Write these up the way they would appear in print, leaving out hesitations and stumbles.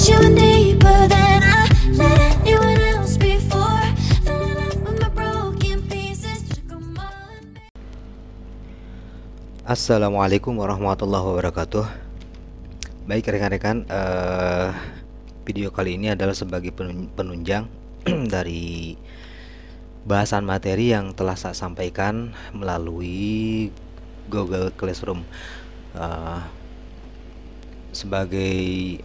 you in deeper than I let anyone else before. Fell in love with my broken pieces. Took 'em all and Assalamualaikum warahmatullahi wabarakatuh. Baik rekan-rekan, video kali ini adalah sebagai penunjang dari bahasan materi yang telah saya sampaikan melalui Google Classroom. Sebagai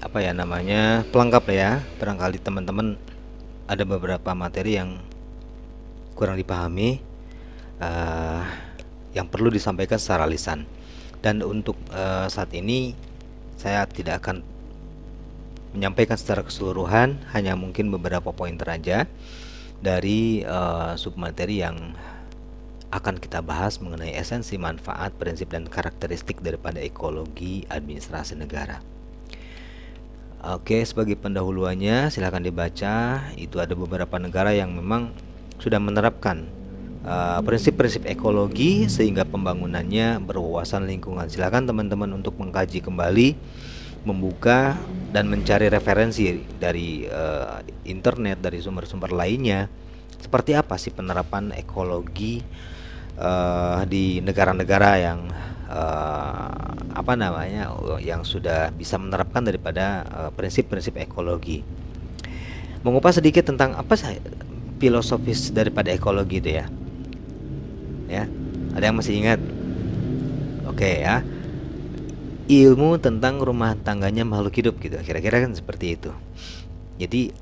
pelengkap ya, barangkali teman-teman ada beberapa materi yang kurang dipahami, yang perlu disampaikan secara lisan. Dan untuk saat ini saya tidak akan menyampaikan secara keseluruhan, hanya mungkin beberapa pointer aja dari submateri yang akan kita bahas mengenai esensi, manfaat, prinsip, dan karakteristik daripada ekologi administrasi negara. Oke, sebagai pendahuluannya silahkan dibaca. Itu ada beberapa negara yang memang sudah menerapkan prinsip-prinsip ekologi sehingga pembangunannya berwawasan lingkungan. Silakan teman-teman untuk mengkaji kembali, membuka dan mencari referensi dari internet, dari sumber-sumber lainnya. Seperti apa sih penerapan ekologi di negara-negara yang yang sudah bisa menerapkan daripada prinsip-prinsip ekologi. Mengupas sedikit tentang apa sih filosofis daripada ekologi itu ya. Ya, ada yang masih ingat? Oke ya, ilmu tentang rumah tangganya makhluk hidup gitu, kira-kira kan seperti itu. Jadi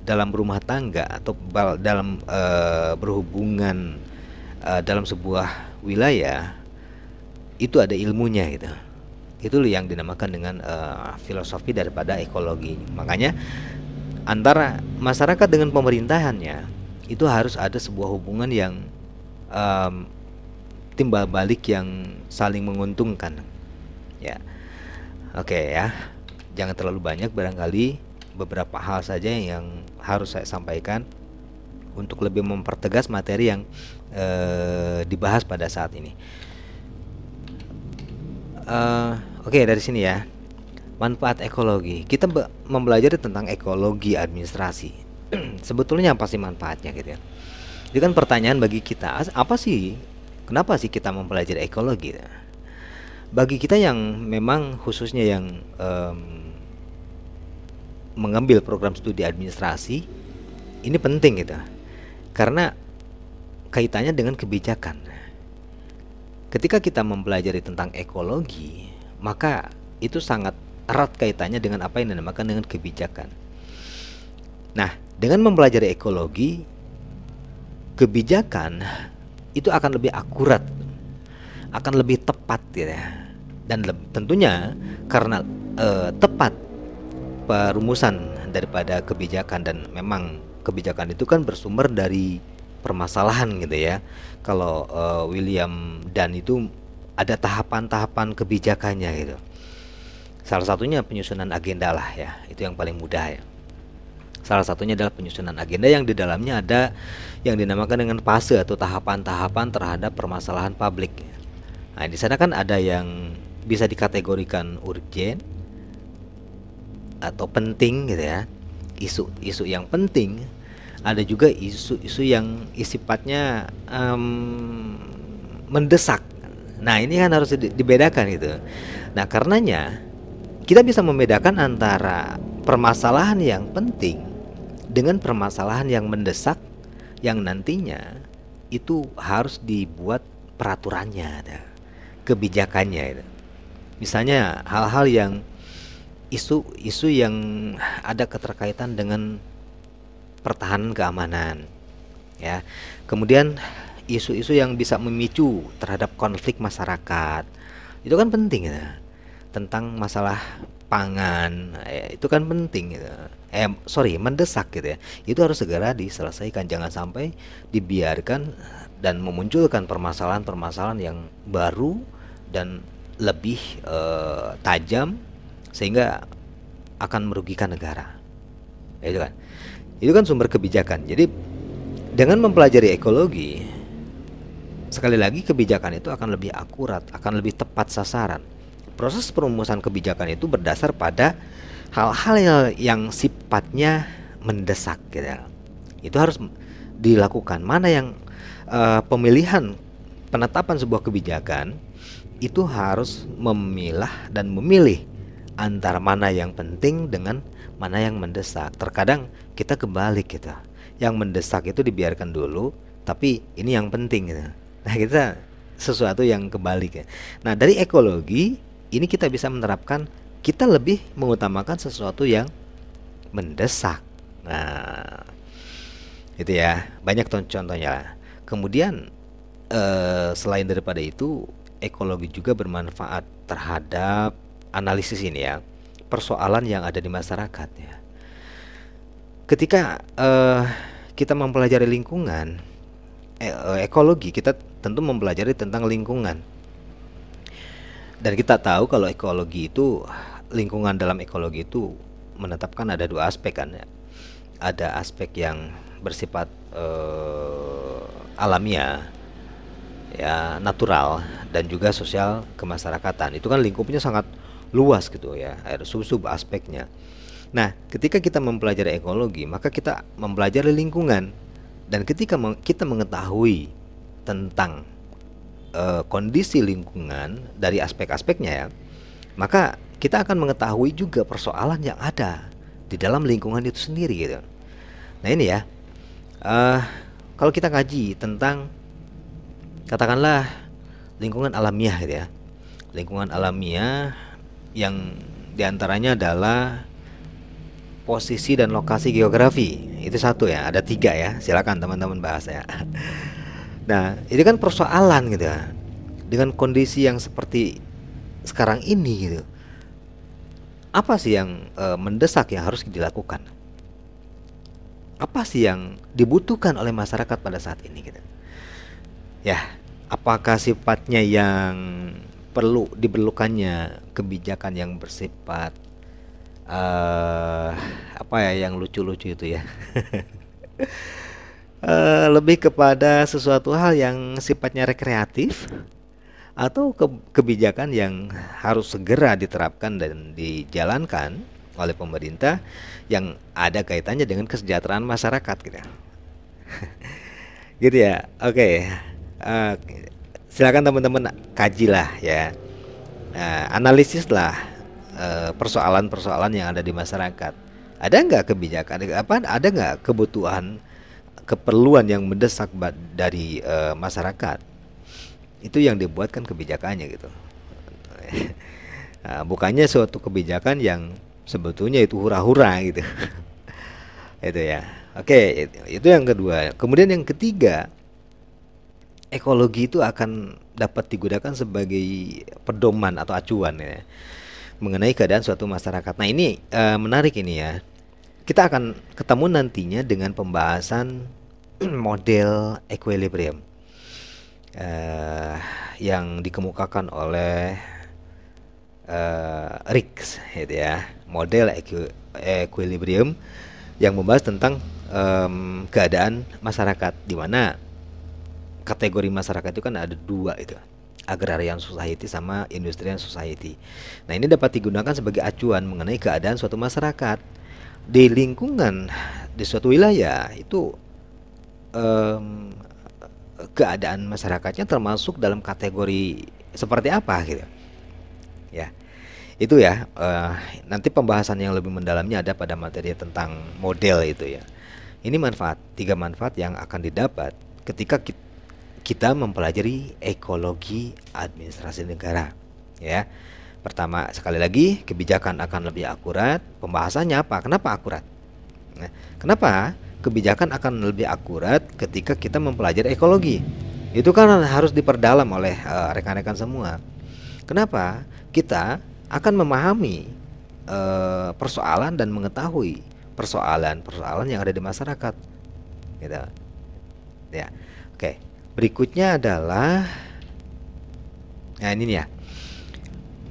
dalam rumah tangga atau dalam berhubungan dalam sebuah wilayah itu ada ilmunya gitu. Itu yang dinamakan dengan filosofi daripada ekologi. Makanya antara masyarakat dengan pemerintahannya itu harus ada sebuah hubungan yang timbal balik yang saling menguntungkan ya. Oke ya, jangan terlalu banyak, barangkali beberapa hal saja yang harus saya sampaikan untuk lebih mempertegas materi yang dibahas pada saat ini. Oke, dari sini ya, manfaat ekologi. Kita mempelajari tentang ekologi administrasi. Sebetulnya apa sih manfaatnya gitu ya? Itu kan pertanyaan bagi kita, apa sih, kenapa sih kita mempelajari ekologi? Bagi kita yang memang khususnya yang mengambil program studi administrasi, ini penting gitu, karena kaitannya dengan kebijakan. Ketika kita mempelajari tentang ekologi, maka itu sangat erat kaitannya dengan apa yang dinamakan dengan kebijakan. Nah, dengan mempelajari ekologi, kebijakan itu akan lebih akurat, akan lebih tepat ya. Dan tentunya karena tepat perumusan daripada kebijakan, dan memang kebijakan itu kan bersumber dari permasalahan gitu ya. Kalau William Dunn itu ada tahapan-tahapan kebijakannya gitu. Salah satunya penyusunan agenda lah ya, itu yang paling mudah ya. Salah satunya adalah penyusunan agenda yang di dalamnya ada yang dinamakan dengan fase atau tahapan-tahapan terhadap permasalahan publik. Nah, di sana kan ada yang bisa dikategorikan urgen atau penting gitu ya. Isu-isu yang penting, ada juga isu-isu yang sifatnya mendesak. Nah, ini kan harus dibedakan gitu. Nah, karenanya kita bisa membedakan antara permasalahan yang penting dengan permasalahan yang mendesak, yang nantinya itu harus dibuat peraturannya, kebijakannya. Misalnya hal-hal yang isu-isu yang ada keterkaitan dengan pertahanan keamanan ya. Kemudian isu-isu yang bisa memicu terhadap konflik masyarakat, itu kan penting ya. Tentang masalah pangan, itu kan penting gitu. Mendesak gitu ya. Itu harus segera diselesaikan, jangan sampai dibiarkan dan memunculkan permasalahan-permasalahan yang baru dan lebih tajam sehingga akan merugikan negara. Itu kan sumber kebijakan. Jadi dengan mempelajari ekologi, sekali lagi kebijakan itu akan lebih akurat, akan lebih tepat sasaran. Proses perumusan kebijakan itu berdasar pada hal-hal yang sifatnya mendesak gitu ya, itu harus dilakukan. Mana yang pemilihan penetapan sebuah kebijakan itu harus memilah dan memilih antara mana yang penting dengan mana yang mendesak. Terkadang kita kebalik gitu, yang mendesak itu dibiarkan dulu, tapi ini yang penting gitu. Nah, kita sesuatu yang kebalik ya. Nah, dari ekologi ini kita bisa menerapkan, kita lebih mengutamakan sesuatu yang mendesak. Nah, itu ya, banyak contohnya lah. Kemudian selain daripada itu, ekologi juga bermanfaat terhadap analisis ini ya, persoalan yang ada di masyarakat ya. Ketika kita mempelajari lingkungan, ekologi, kita tentu mempelajari tentang lingkungan. Dan kita tahu kalau ekologi itu, lingkungan dalam ekologi itu menetapkan ada dua aspek kan ya. Ada aspek yang bersifat alamiah ya, natural, dan juga sosial kemasyarakatan. Itu kan lingkupnya sangat luas gitu ya, ada sub aspeknya. Nah, ketika kita mempelajari ekologi, maka kita mempelajari lingkungan. Dan ketika kita mengetahui tentang kondisi lingkungan dari aspek-aspeknya ya, maka kita akan mengetahui juga persoalan yang ada di dalam lingkungan itu sendiri gitu. Nah, ini ya, kalau kita kaji tentang katakanlah lingkungan alamiah gitu ya, lingkungan alamiah yang diantaranya adalah posisi dan lokasi geografi, itu satu ya, ada tiga ya, silakan teman-teman bahas ya. Nah, ini kan persoalan gitu ya, dengan kondisi yang seperti sekarang ini gitu, apa sih yang mendesak yang harus dilakukan? Apa sih yang dibutuhkan oleh masyarakat pada saat ini gitu? Ya, apakah sifatnya yang perlu diperlukannya kebijakan yang bersifat apa ya, yang lucu-lucu itu ya? Lebih kepada sesuatu hal yang sifatnya rekreatif, atau kebijakan yang harus segera diterapkan dan dijalankan oleh pemerintah yang ada kaitannya dengan kesejahteraan masyarakat gitu. Gitu ya. Oke. Silakan teman-teman kajilah ya. Analisislah persoalan-persoalan yang ada di masyarakat. Ada nggak kebijakan, ada nggak kebutuhan, keperluan yang mendesak dari masyarakat? Itu yang dibuatkan kebijakannya gitu. Bukannya suatu kebijakan yang sebetulnya itu hura-hura gitu. Itu ya. Oke, itu yang kedua. Kemudian yang ketiga, ekologi itu akan dapat digunakan sebagai pedoman atau acuan ya, mengenai keadaan suatu masyarakat. Nah, ini menarik ini ya. Kita akan ketemu nantinya dengan pembahasan model equilibrium yang dikemukakan oleh Ricks gitu ya, model equilibrium yang membahas tentang keadaan masyarakat, di mana kategori masyarakat itu kan ada dua itu, agrarian society sama industrial society. Nah, ini dapat digunakan sebagai acuan mengenai keadaan suatu masyarakat di lingkungan, di suatu wilayah itu. Keadaan masyarakatnya termasuk dalam kategori seperti apa gitu ya. Itu ya, nanti pembahasan yang lebih mendalamnya ada pada materi tentang model itu ya. Ini tiga manfaat yang akan didapat ketika kita mempelajari ekologi administrasi negara ya. Pertama, sekali lagi, kebijakan akan lebih akurat. Pembahasannya apa? Kenapa akurat? Nah, kenapa kebijakan akan lebih akurat ketika kita mempelajari ekologi? Itu kan harus diperdalam oleh rekan-rekan semua. Kenapa? Kita akan memahami persoalan dan mengetahui persoalan-persoalan yang ada di masyarakat gitu ya. Oke, berikutnya adalah, nah ini ya,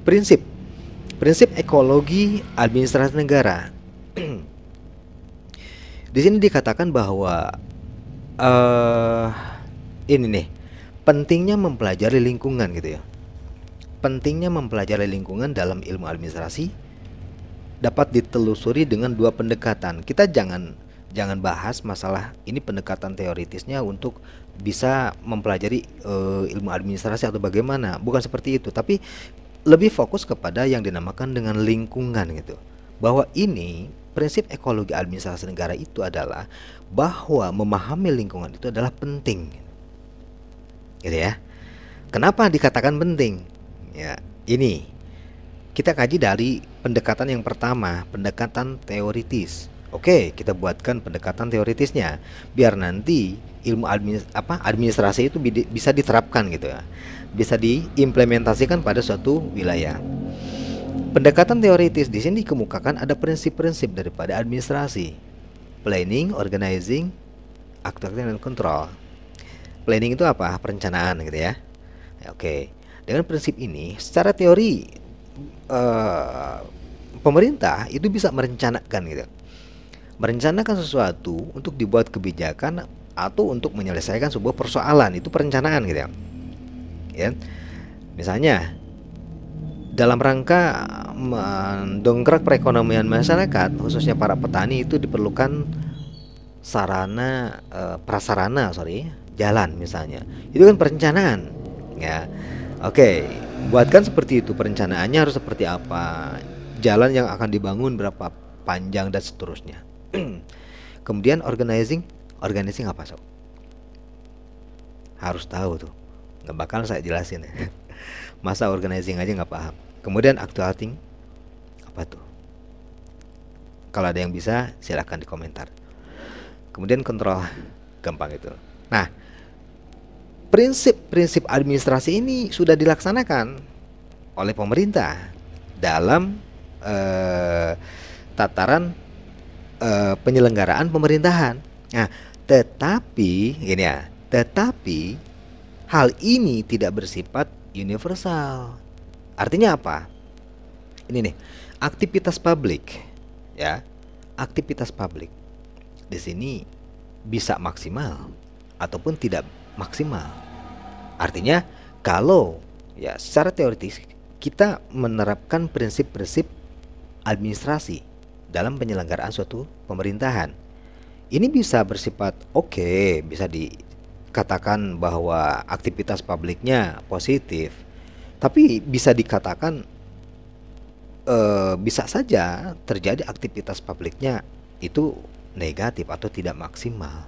prinsip ekologi administrasi negara. Di sini dikatakan bahwa ini nih, pentingnya mempelajari lingkungan gitu ya. Pentingnya mempelajari lingkungan dalam ilmu administrasi dapat ditelusuri dengan dua pendekatan. Kita jangan bahas masalah ini pendekatan teoritisnya untuk bisa mempelajari ilmu administrasi atau bagaimana. Bukan seperti itu, tapi lebih fokus kepada yang dinamakan dengan lingkungan gitu. Bahwa ini prinsip ekologi administrasi negara itu adalah bahwa memahami lingkungan itu adalah penting. Gitu ya. Kenapa dikatakan penting? Ya, ini kita kaji dari pendekatan yang pertama, pendekatan teoritis. Oke, kita buatkan pendekatan teoritisnya biar nanti ilmu administrasi itu bisa diterapkan gitu ya. Bisa diimplementasikan pada suatu wilayah. Pendekatan teoritis di sini dikemukakan ada prinsip-prinsip daripada administrasi. Planning, organizing, actuating, dan control. Planning itu apa? Perencanaan gitu ya. Oke. Dengan prinsip ini, secara teori pemerintah itu bisa merencanakan gitu. Merencanakan sesuatu untuk dibuat kebijakan atau untuk menyelesaikan sebuah persoalan, itu perencanaan gitu ya. Ya. Misalnya dalam rangka mendongkrak perekonomian masyarakat, khususnya para petani, itu diperlukan prasarana jalan misalnya. Itu kan perencanaan ya. Oke, buatkan seperti itu, perencanaannya harus seperti apa, jalan yang akan dibangun berapa panjang dan seterusnya. Kemudian organizing apa sob? Harus tahu tuh, nggak bakal saya jelasin ya. Masa organizing aja nggak paham. Kemudian actuating apa tuh? Kalau ada yang bisa silahkan di komentar. Kemudian kontrol, gampang itu. Nah, prinsip-prinsip administrasi ini sudah dilaksanakan oleh pemerintah dalam tataran penyelenggaraan pemerintahan. Nah, tetapi hal ini tidak bersifat universal. Artinya apa? Ini nih, aktivitas publik ya. Aktivitas publik di sini bisa maksimal ataupun tidak maksimal. Artinya kalau ya secara teoritis kita menerapkan prinsip-prinsip administrasi dalam penyelenggaraan suatu pemerintahan, ini bisa bersifat oke, bisa dikatakan bahwa aktivitas publiknya positif, tapi bisa dikatakan bisa saja terjadi aktivitas publiknya itu negatif atau tidak maksimal.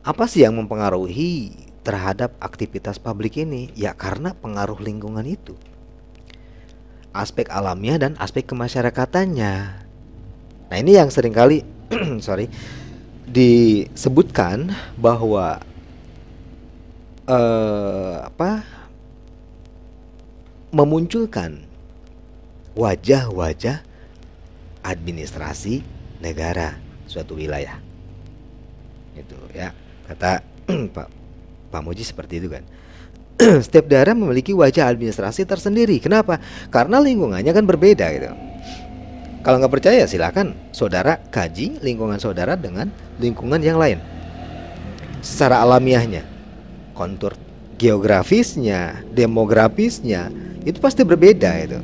Apa sih yang mempengaruhi terhadap aktivitas publik ini? Ya karena pengaruh lingkungan itu, aspek alamiah dan aspek kemasyarakatannya. Nah ini yang seringkali disebutkan bahwa memunculkan wajah-wajah administrasi negara suatu wilayah. Itu ya, kata Pak Muji seperti itu kan. Setiap daerah memiliki wajah administrasi tersendiri. Kenapa? Karena lingkungannya kan berbeda gitu. Kalau nggak percaya silakan saudara kaji lingkungan saudara dengan lingkungan yang lain. Secara alamiahnya, kontur geografisnya, demografisnya itu pasti berbeda itu.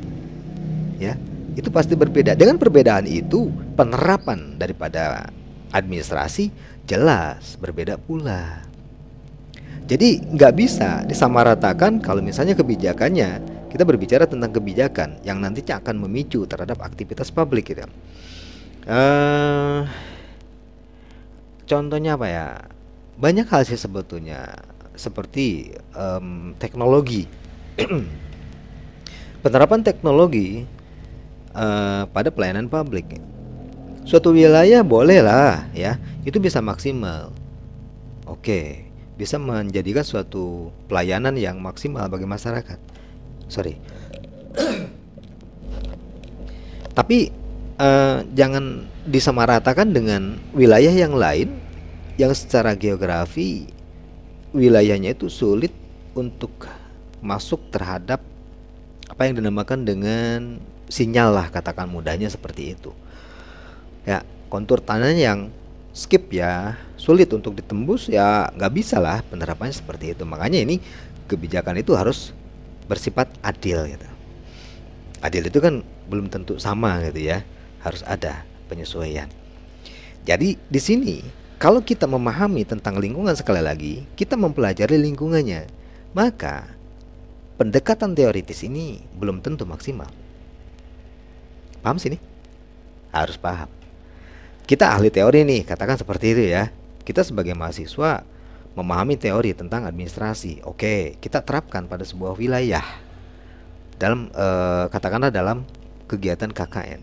Ya, itu pasti berbeda. Dengan perbedaan itu, penerapan daripada administrasi jelas berbeda pula. Jadi nggak bisa disamaratakan kalau misalnya kebijakannya, kita berbicara tentang kebijakan yang nantinya akan memicu terhadap aktivitas publik gitu. Contohnya apa ya? Banyak hal sih sebetulnya, seperti teknologi. Penerapan teknologi pada pelayanan publik. Suatu wilayah bolehlah ya, itu bisa maksimal. Oke, bisa menjadikan suatu pelayanan yang maksimal bagi masyarakat. Tapi jangan disamaratakan dengan wilayah yang lain yang secara geografi wilayahnya itu sulit untuk masuk terhadap apa yang dinamakan dengan sinyal lah, katakan mudahnya seperti itu. Ya, kontur tanah yang skip ya, sulit untuk ditembus ya, nggak bisa lah penerapannya seperti itu. Makanya ini kebijakan itu harus bersifat adil gitu. Adil itu kan belum tentu sama gitu ya, harus ada penyesuaian. Jadi di sini kalau kita memahami tentang lingkungan, sekali lagi kita mempelajari lingkungannya, maka pendekatan teoritis ini belum tentu maksimal. Paham sini? Harus paham. Kita ahli teori nih, katakan seperti itu ya. Kita sebagai mahasiswa memahami teori tentang administrasi. Oke, kita terapkan pada sebuah wilayah dalam katakanlah dalam kegiatan KKN.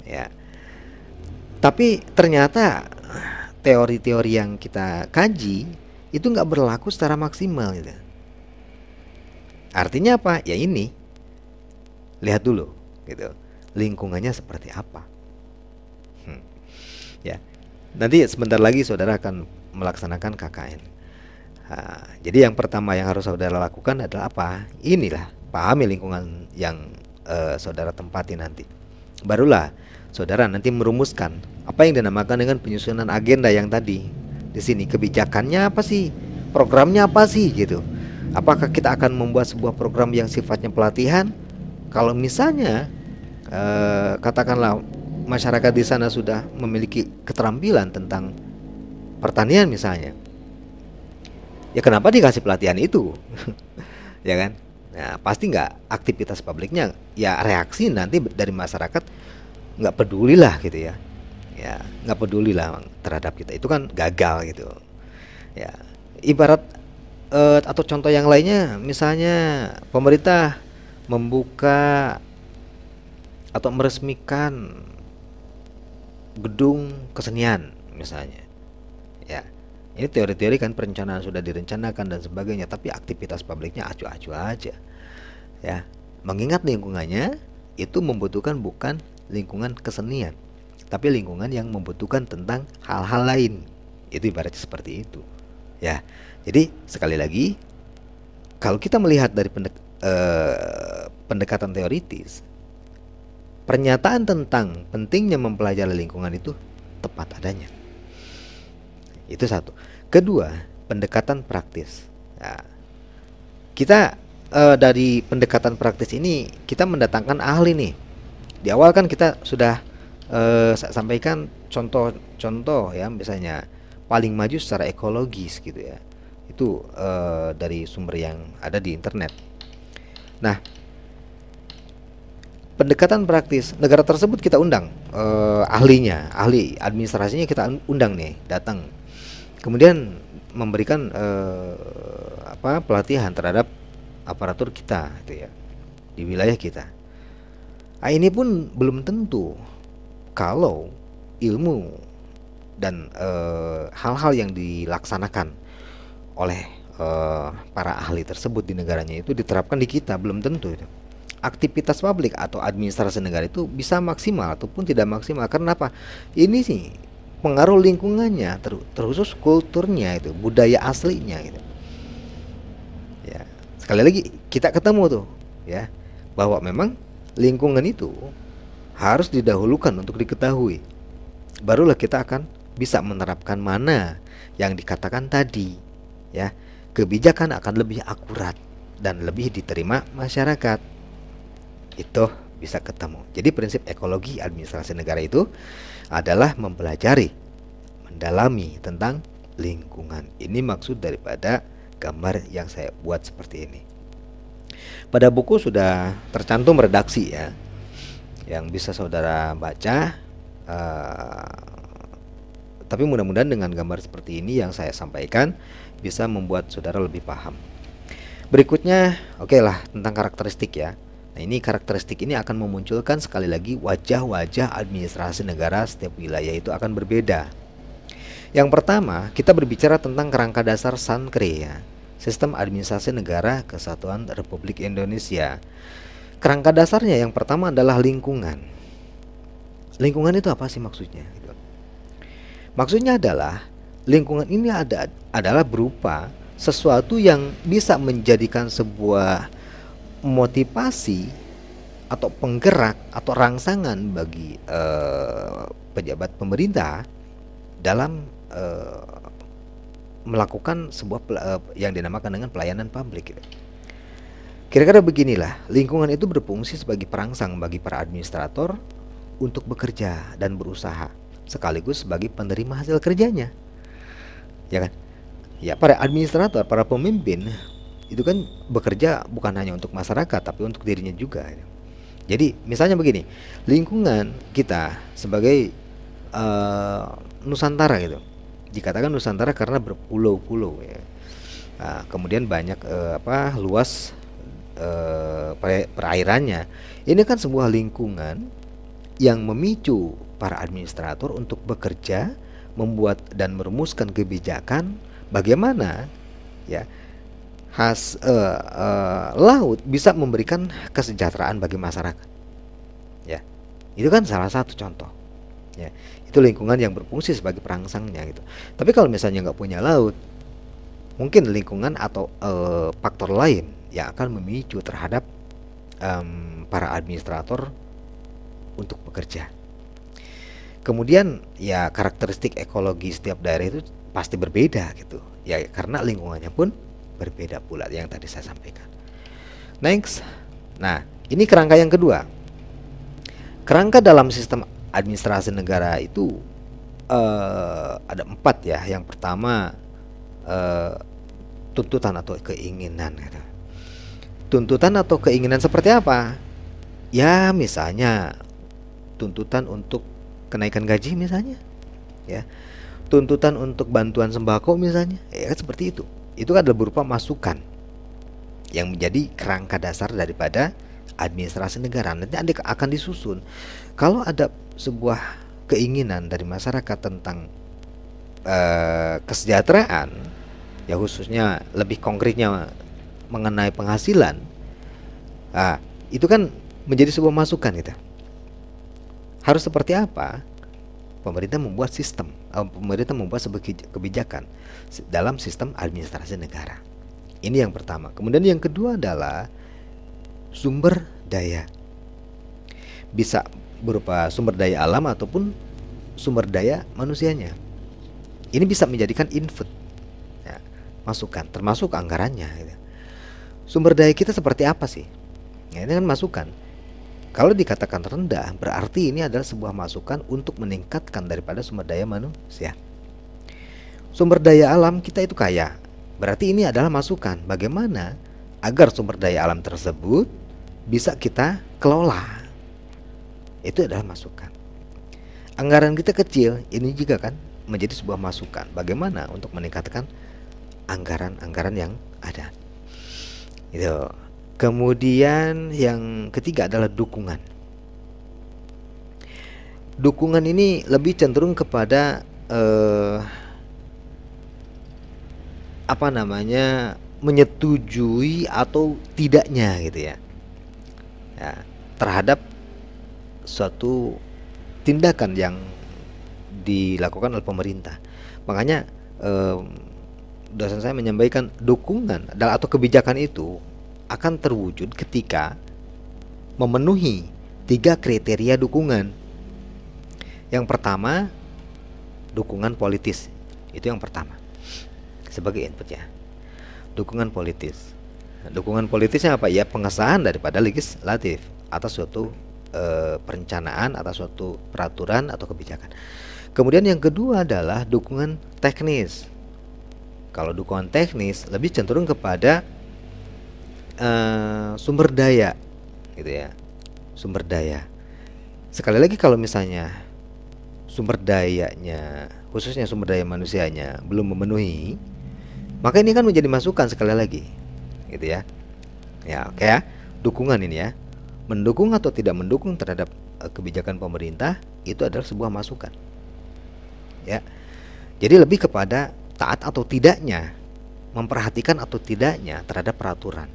Ya. Tapi ternyata teori-teori yang kita kaji itu nggak berlaku secara maksimal gitu. Artinya apa? Ya ini, lihat dulu gitu, lingkungannya seperti apa. Ya, nanti sebentar lagi saudara akan melaksanakan KKN. Jadi yang pertama yang harus saudara lakukan adalah apa? Inilah, pahami lingkungan yang saudara tempati nanti. Barulah saudara nanti merumuskan apa yang dinamakan dengan penyusunan agenda yang tadi. Di sini kebijakannya apa sih? Programnya apa sih gitu? Apakah kita akan membuat sebuah program yang sifatnya pelatihan? Kalau misalnya katakanlah masyarakat di sana sudah memiliki keterampilan tentang pertanian misalnya, ya kenapa dikasih pelatihan itu? Ya kan? Nah, pasti nggak, aktivitas publiknya ya reaksi nanti dari masyarakat nggak peduli lah gitu ya. Ya nggak peduli lah terhadap kita, itu kan gagal gitu. Ya ibarat atau contoh yang lainnya, misalnya pemerintah membuka atau meresmikan gedung kesenian misalnya. Ya, ini teori-teori kan perencanaan sudah direncanakan dan sebagainya, tapi aktivitas publiknya acuh-acuh aja. Ya, mengingat lingkungannya itu membutuhkan bukan lingkungan kesenian, tapi lingkungan yang membutuhkan tentang hal-hal lain. Itu ibaratnya seperti itu. Ya, jadi sekali lagi, kalau kita melihat dari pendekatan teoritis, pernyataan tentang pentingnya mempelajari lingkungan itu tepat adanya. Itu satu. Kedua, pendekatan praktis. Nah, kita dari pendekatan praktis ini kita mendatangkan ahli nih. Di awal kan kita sudah sampaikan contoh-contoh ya, misalnya paling maju secara ekologis gitu ya. Itu dari sumber yang ada di internet. Nah, pendekatan praktis, negara tersebut kita undang ahlinya, ahli administrasinya kita undang nih, datang. Kemudian memberikan pelatihan terhadap aparatur kita gitu ya, di wilayah kita. Nah, ini pun belum tentu kalau ilmu dan hal-hal yang dilaksanakan oleh para ahli tersebut di negaranya itu diterapkan di kita, belum tentu itu. Aktivitas publik atau administrasi negara itu bisa maksimal ataupun tidak maksimal. Karena apa? Ini sih pengaruh lingkungannya, terkhusus kulturnya itu, budaya aslinya gitu. Ya, sekali lagi kita ketemu tuh ya, bahwa memang lingkungan itu harus didahulukan untuk diketahui. Barulah kita akan bisa menerapkan mana yang dikatakan tadi ya. Kebijakan akan lebih akurat dan lebih diterima masyarakat. Itu bisa ketemu. Jadi prinsip ekologi administrasi negara itu adalah mempelajari, mendalami tentang lingkungan. Ini maksud daripada gambar yang saya buat seperti ini. Pada buku sudah tercantum redaksi ya, yang bisa saudara baca. Tapi mudah-mudahan dengan gambar seperti ini yang saya sampaikan bisa membuat saudara lebih paham. Berikutnya, oke lah, tentang karakteristik ya. Nah, ini karakteristik ini akan memunculkan sekali lagi wajah-wajah administrasi negara setiap wilayah itu akan berbeda. Yang pertama, kita berbicara tentang kerangka dasar SANKRE ya, Sistem Administrasi Negara Kesatuan Republik Indonesia. Kerangka dasarnya yang pertama adalah lingkungan. Lingkungan itu apa sih maksudnya? Maksudnya adalah lingkungan ini adalah berupa sesuatu yang bisa menjadikan sebuah motivasi atau penggerak atau rangsangan bagi pejabat pemerintah dalam melakukan sebuah yang dinamakan dengan pelayanan publik gitu. Kira-kira beginilah, lingkungan itu berfungsi sebagai perangsang bagi para administrator untuk bekerja dan berusaha, sekaligus sebagai penerima hasil kerjanya, ya kan? Ya, para administrator, para pemimpin itu kan bekerja bukan hanya untuk masyarakat, tapi untuk dirinya juga. Jadi, misalnya begini, lingkungan kita sebagai Nusantara gitu, dikatakan Nusantara karena berpulau-pulau ya. Nah, kemudian banyak luas perairannya. Ini kan sebuah lingkungan yang memicu para administrator untuk bekerja, membuat dan merumuskan kebijakan bagaimana ya laut bisa memberikan kesejahteraan bagi masyarakat. Ya, itu kan salah satu contoh. Ya, itu lingkungan yang berfungsi sebagai perangsangnya gitu. Tapi kalau misalnya nggak punya laut, mungkin lingkungan atau faktor lain yang akan memicu terhadap para administrator untuk bekerja. Kemudian ya karakteristik ekologi setiap daerah itu pasti berbeda gitu. Ya karena lingkungannya pun berbeda pula yang tadi saya sampaikan. Next. Nah, ini kerangka yang kedua. Kerangka dalam sistem administrasi negara itu ada 4 ya. Yang pertama tuntutan atau keinginan gitu. Tuntutan atau keinginan seperti apa? Ya misalnya tuntutan untuk kenaikan gaji misalnya, ya. Tuntutan untuk bantuan sembako misalnya, ya kan seperti itu. Itu adalah berupa masukan yang menjadi kerangka dasar daripada administrasi negara. Nanti akan disusun. Kalau ada sebuah keinginan dari masyarakat tentang kesejahteraan, ya khususnya lebih konkretnya mengenai penghasilan, itu kan menjadi sebuah masukan gitu. Harus seperti apa? Pemerintah membuat sistem, pemerintah membuat sebuah kebijakan dalam sistem administrasi negara. Ini yang pertama. Kemudian yang kedua adalah sumber daya. Bisa berupa sumber daya alam ataupun sumber daya manusianya. Ini bisa menjadikan input, ya, masukan, termasuk anggarannya gitu. Sumber daya kita seperti apa sih? Ya, ini kan masukan. Kalau dikatakan rendah, berarti ini adalah sebuah masukan untuk meningkatkan daripada sumber daya manusia. Sumber daya alam kita itu kaya, berarti ini adalah masukan bagaimana agar sumber daya alam tersebut bisa kita kelola. Itu adalah masukan. Anggaran kita kecil, ini juga kan menjadi sebuah masukan bagaimana untuk meningkatkan anggaran-anggaran yang ada. Itu. Kemudian yang ketiga adalah dukungan. Dukungan ini lebih cenderung kepada menyetujui atau tidaknya gitu ya, terhadap suatu tindakan yang dilakukan oleh pemerintah. Makanya dosen saya menyampaikan dukungan atau kebijakan itu akan terwujud ketika memenuhi 3 kriteria dukungan. Yang pertama, dukungan politis. Itu yang pertama sebagai input ya. Dukungan politis. Dukungan politisnya apa? Ya pengesahan daripada legislatif atas suatu perencanaan, atas suatu peraturan atau kebijakan. Kemudian yang kedua adalah dukungan teknis. Kalau dukungan teknis lebih cenderung kepada sumber daya gitu ya, sumber daya. Sekali lagi kalau misalnya sumber dayanya, khususnya sumber daya manusianya belum memenuhi, maka ini kan menjadi masukan sekali lagi gitu ya. Ya oke ya, dukungan ini ya, mendukung atau tidak mendukung terhadap kebijakan pemerintah itu adalah sebuah masukan ya. Jadi lebih kepada taat atau tidaknya, memperhatikan atau tidaknya terhadap peraturan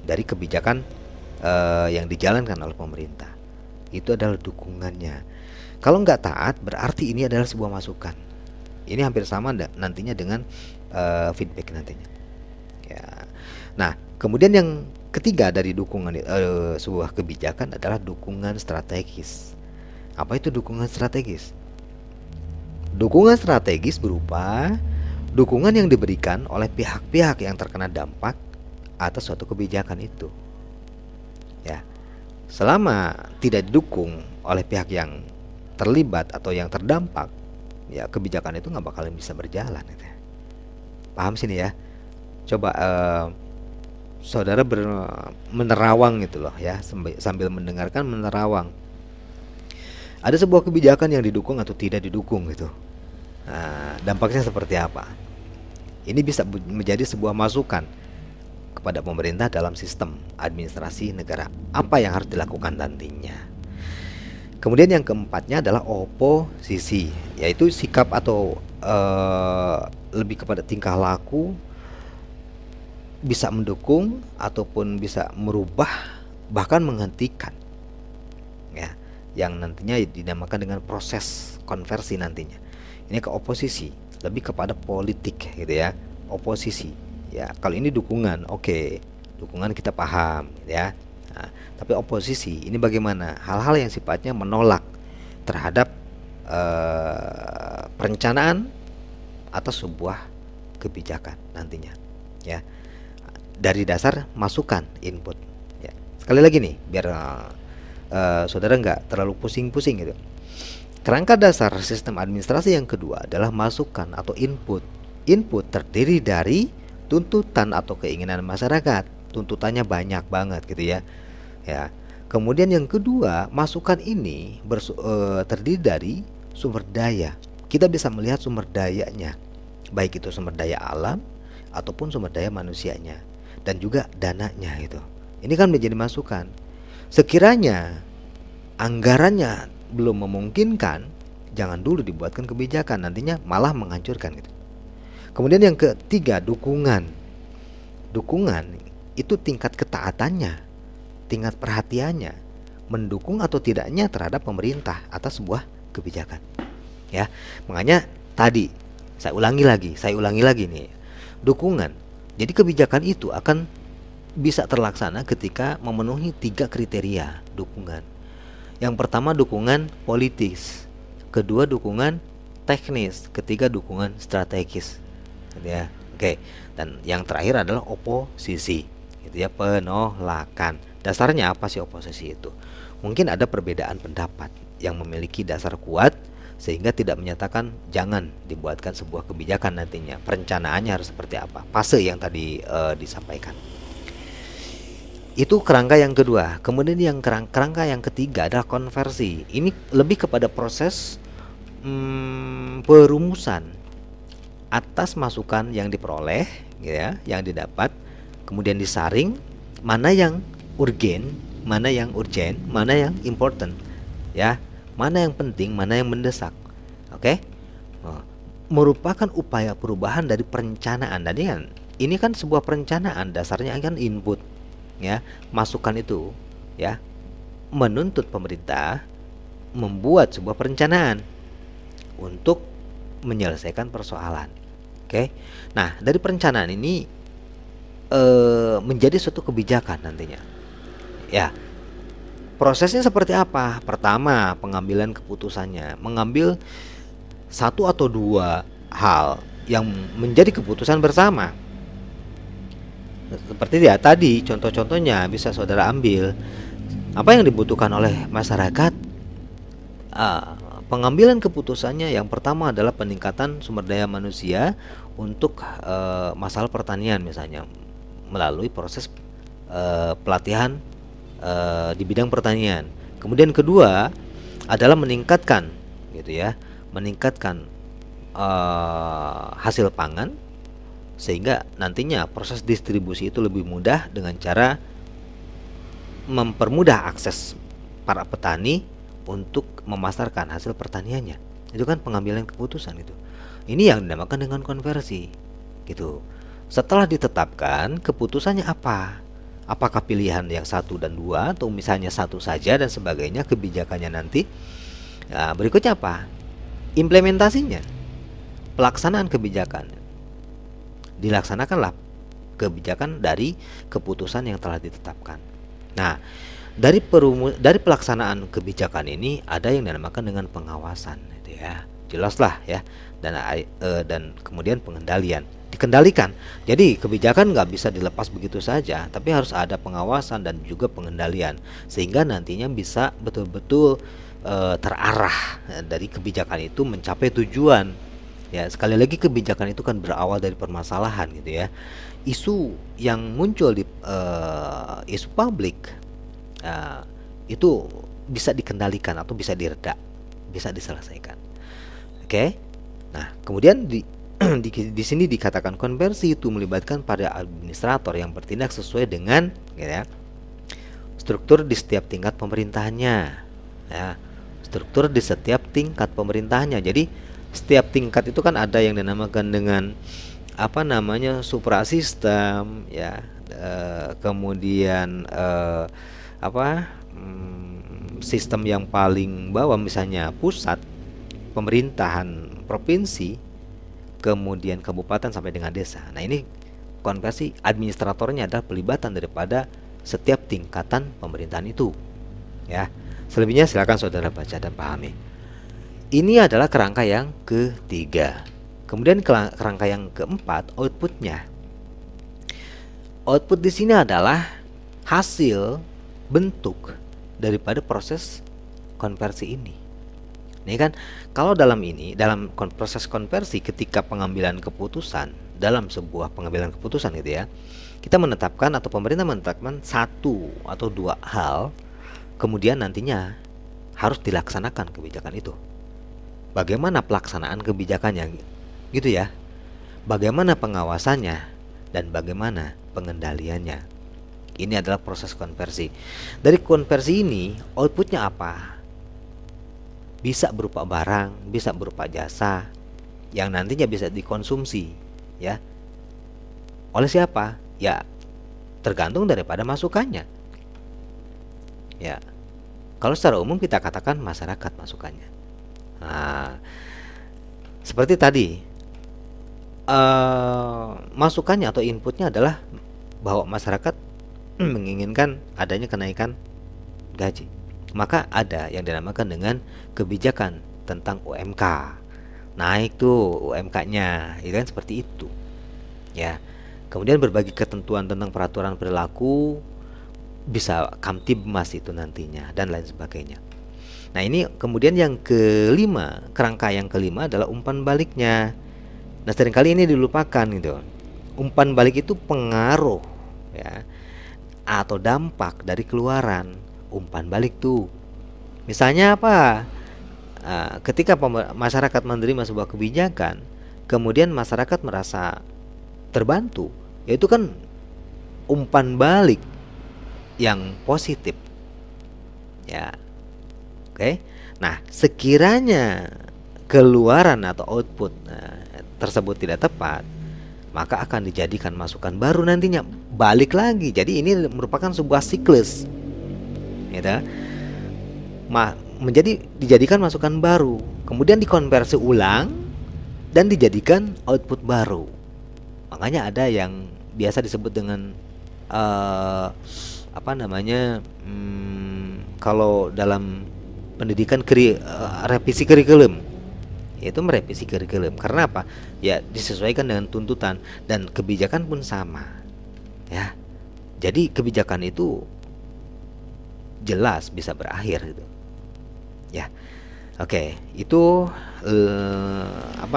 dari kebijakan yang dijalankan oleh pemerintah. Itu adalah dukungannya. Kalau nggak taat, berarti ini adalah sebuah masukan. Ini hampir sama nantinya dengan feedback nantinya. Ya. Nah, kemudian yang ketiga dari dukungan sebuah kebijakan adalah dukungan strategis. Apa itu dukungan strategis? Dukungan strategis berupa dukungan yang diberikan oleh pihak-pihak yang terkena dampak atas suatu kebijakan itu. Ya, selama tidak didukung oleh pihak yang terlibat atau yang terdampak, ya kebijakan itu nggak bakalan bisa berjalan gitu ya. Paham sini ya? Coba saudara menerawang gitu loh ya, sambil mendengarkan menerawang. Ada sebuah kebijakan yang didukung atau tidak didukung gitu. Nah, dampaknya seperti apa? Ini bisa menjadi sebuah masukan kepada pemerintah dalam sistem administrasi negara. Apa yang harus dilakukan nantinya? Kemudian yang keempatnya adalah oposisi, yaitu sikap atau lebih kepada tingkah laku, bisa mendukung ataupun bisa merubah bahkan menghentikan, ya, yang nantinya dinamakan dengan proses konversi nantinya. Ini ke oposisi, lebih kepada politik gitu ya. Oposisi, ya kalau ini dukungan, oke, dukungan kita paham ya. Nah, tapi oposisi ini bagaimana? Hal-hal yang sifatnya menolak terhadap perencanaan atau sebuah kebijakan nantinya, ya, dari dasar masukan input. Ya. Sekali lagi nih, biar saudara nggak terlalu pusing-pusing gitu. Kerangka dasar sistem administrasi yang kedua adalah masukan atau input. Input terdiri dari tuntutan atau keinginan masyarakat. Tuntutannya banyak banget gitu ya. Ya. Kemudian yang kedua, masukan ini terdiri dari sumber daya. Kita bisa melihat sumber dayanya, baik itu sumber daya alam ataupun sumber daya manusianya, dan juga dananya itu. Ini kan menjadi masukan. Sekiranya anggarannya belum memungkinkan, jangan dulu dibuatkan kebijakan, nantinya malah menghancurkan gitu. Kemudian yang ketiga, dukungan. Dukungan itu tingkat ketaatannya, tingkat perhatiannya, mendukung atau tidaknya terhadap pemerintah atas sebuah kebijakan. Ya, makanya tadi saya ulangi lagi nih. Dukungan. Jadi kebijakan itu akan bisa terlaksana ketika memenuhi 3 kriteria dukungan. Yang pertama dukungan politis, kedua dukungan teknis, ketiga dukungan strategis, gitu ya. Oke, dan yang terakhir adalah oposisi, gitu ya, penolakan. Dasarnya apa sih oposisi itu? Mungkin ada perbedaan pendapat yang memiliki dasar kuat sehingga tidak menyatakan jangan dibuatkan sebuah kebijakan nantinya. Perencanaannya harus seperti apa? Fase yang tadi disampaikan. Itu kerangka yang kedua. Kemudian yang kerangka yang ketiga adalah konversi. Ini lebih kepada proses perumusan atas masukan yang diperoleh, ya, yang didapat, kemudian disaring mana yang urgen, mana yang urgent, mana yang important, ya, mana yang penting, mana yang mendesak. Oke? Merupakan upaya perubahan dari perencanaan. Tadi kan ini kan sebuah perencanaan, dasarnya kan input, ya, masukan itu, ya, menuntut pemerintah membuat sebuah perencanaan untuk menyelesaikan persoalan. Oke. Nah, dari perencanaan ini menjadi suatu kebijakan nantinya. Ya. Prosesnya seperti apa? Pertama, pengambilan keputusannya, mengambil satu atau dua hal yang menjadi keputusan bersama. Seperti ya tadi contoh-contohnya bisa saudara ambil. Apa yang dibutuhkan oleh masyarakat? Pengambilan keputusannya yang pertama adalah peningkatan sumber daya manusia untuk masalah pertanian misalnya melalui proses pelatihan di bidang pertanian. Kemudian kedua adalah meningkatkan, gitu ya, meningkatkan hasil pangan sehingga nantinya proses distribusi itu lebih mudah dengan cara mempermudah akses para petani untuk memasarkan hasil pertaniannya. Itu kan pengambilan keputusan itu. Ini yang dinamakan dengan konversi, gitu. Setelah ditetapkan keputusannya apa? Apakah pilihan yang 1 dan 2 atau misalnya 1 saja dan sebagainya kebijakannya nanti. Nah, berikutnya apa? Implementasinya. Pelaksanaan kebijakan. Dilaksanakanlah kebijakan dari keputusan yang telah ditetapkan. Nah, dari pelaksanaan kebijakan ini ada yang dinamakan dengan pengawasan, gitu ya. Jelaslah ya. Dan kemudian pengendalian, dikendalikan. Jadi kebijakan nggak bisa dilepas begitu saja, tapi harus ada pengawasan dan juga pengendalian sehingga nantinya bisa betul-betul terarah dari kebijakan itu mencapai tujuan. Ya, sekali lagi kebijakan itu kan berawal dari permasalahan, gitu ya. Isu yang muncul di isu publik itu bisa dikendalikan atau bisa direda, bisa diselesaikan. Oke. Nah, kemudian di sini dikatakan konversi itu melibatkan pada administrator yang bertindak sesuai dengan, ya, struktur di setiap tingkat pemerintahannya. Ya, struktur di setiap tingkat pemerintahannya. Jadi setiap tingkat itu kan ada yang dinamakan dengan apa namanya suprasistem, ya, kemudian sistem yang paling bawah misalnya pusat, pemerintahan provinsi, kemudian kabupaten sampai dengan desa. Nah, ini konversi administratornya adalah pelibatan daripada setiap tingkatan pemerintahan itu, ya. Selebihnya silakan saudara baca dan pahami. Ini adalah kerangka yang ketiga. Kemudian kerangka yang keempat, outputnya. Output di sini adalah hasil bentuk daripada proses konversi ini. Ini kan kalau dalam proses konversi, ketika pengambilan keputusan dalam sebuah pengambilan keputusan, gitu ya, kita menetapkan atau pemerintah menetapkan satu atau dua hal, kemudian nantinya harus dilaksanakan kebijakan itu. Bagaimana pelaksanaan kebijakannya, gitu ya? Bagaimana pengawasannya dan bagaimana pengendaliannya. Ini adalah proses konversi. Dari konversi ini outputnya apa? Bisa berupa barang, bisa berupa jasa yang nantinya bisa dikonsumsi, ya. Oleh siapa? Ya, tergantung daripada masukannya. Ya. Kalau secara umum kita katakan masyarakat masukannya. Nah, seperti tadi, masukannya atau inputnya adalah bahwa masyarakat menginginkan adanya kenaikan gaji. Maka ada yang dinamakan dengan kebijakan tentang UMK. Naik tuh UMK-nya, itu kan seperti itu. Ya. Kemudian berbagai ketentuan tentang peraturan perilaku, bisa Kamtibmas itu nantinya dan lain sebagainya. Nah, ini kemudian yang kelima, kerangka yang kelima adalah umpan baliknya. Nah, seringkali ini dilupakan gitu. Umpan balik itu pengaruh, ya, atau dampak dari keluaran umpan balik tuh. Misalnya apa? Ketika masyarakat menerima sebuah kebijakan, kemudian masyarakat merasa terbantu, yaitu kan umpan balik yang positif, ya. Oke. Nah, sekiranya keluaran atau output tersebut tidak tepat, maka akan dijadikan masukan baru nantinya, balik lagi. Jadi ini merupakan sebuah siklus, gitu. Dijadikan masukan baru, kemudian dikonversi ulang dan dijadikan output baru. Makanya ada yang biasa disebut dengan kalau dalam pendidikan revisi kurikulum, yaitu merevisi kurikulum. Karena apa? Ya, disesuaikan dengan tuntutan, dan kebijakan pun sama, ya. Jadi kebijakan itu jelas bisa berakhir gitu, ya. Oke, itu 5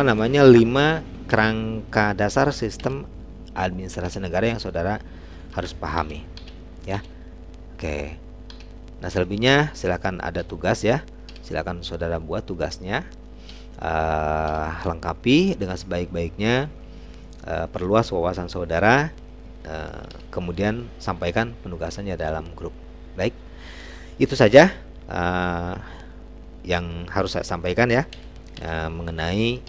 kerangka dasar sistem administrasi negara yang saudara harus pahami, ya. Oke. Nah, selebihnya silakan, ada tugas ya. Silakan saudara buat tugasnya. Lengkapi dengan sebaik-baiknya. Perluas wawasan saudara. Kemudian sampaikan penugasannya dalam grup. Baik. Itu saja yang harus saya sampaikan ya, mengenai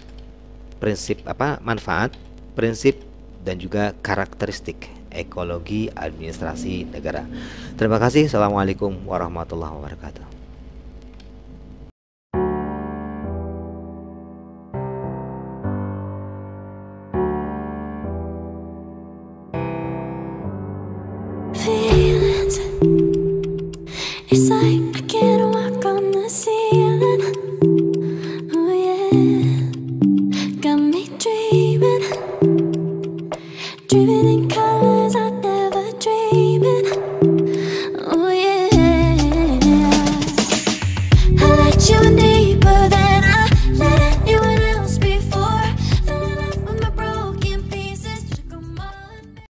manfaat, prinsip dan juga karakteristik ekologi administrasi negara. Terima kasih. Assalamualaikum warahmatullahi wabarakatuh. Feelings It's like I can't walk on the ceiling. Oh yeah, got me dreaming, dreaming.